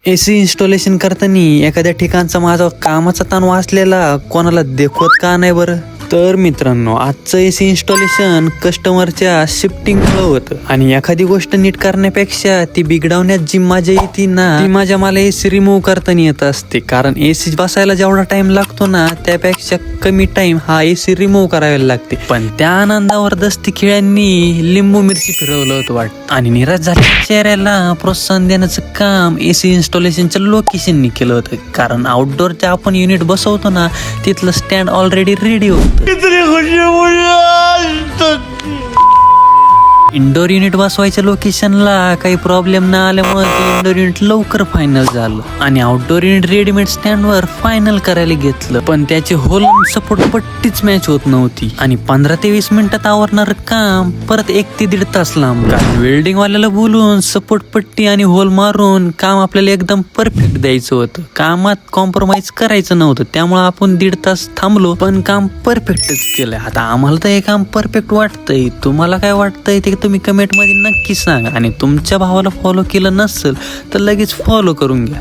AC installation करताना एखाद्या ठिकाणचा माझा कामाचा ताण वाचलेला कोणाला देखवत का नाही बरं. तर मित्रांनो, आजचं एसी इन्स्टॉलेशन कस्टमरच्या शिफ्टिंगमुळे होतं आणि एखादी गोष्ट नीट करण्यापेक्षा ती बिघडवण्यात जी मजा येते ना, ती माझ्या मला एसी रिमूव्ह करताना येत असते. कारण एसी बसायला जेवढा टाइम लागतो ना, त्यापेक्षा कमी टाइम हा एसी रिमूव्ह करायला लागते. पण त्या आनंदावर दस्ती खेळ्यांनी लिंबू मिरची फिरवलं होतं वाटतं आणि निराश झालेल्या चेहऱ्याला प्रोत्साहन देण्याचं काम एसी इन्स्टॉलेशनच्या लोकेशननी केलं होतं. कारण आउटडोअरचे आपण युनिट बसवतो ना, तिथलं स्टँड ऑलरेडी रेडी होतं. इंडोर युनिट बसवायच्या लोकेशनला काही प्रॉब्लेम न आल्यामुळे ते इंडोर युनिट लवकर फायनल झालं आणि आउटडोर युनिट रेडीमेड स्टँडवर फायनल करायला घेतलं. पण त्याची होल सपोर्ट पट्टीच मॅच होत नव्हती आणि 15 ते 20 मिनिटात आवरणार काम परत 1 ते 1.5 तास लांब. कारण वेल्डिंग वाल्याला बोलून सपोर्ट पट्टी आणि होल मारून काम आपल्याला एकदम परफेक्ट द्यायचं होतं. कामात कॉम्प्रोमाइज करायचं नव्हतं. त्यामुळे आपण 1.5 तास थांबलो पण काम परफेक्टच केलंय. आता आम्हाला तर हे काम परफेक्ट वाटतंय. तुम्हाला काय वाटतंय ते तुम्ही कमेंट मध्ये नक्की सांगा आणि तुमच्या भावाला फॉलो केलं नसेल तर लगेच फॉलो करून घ्या.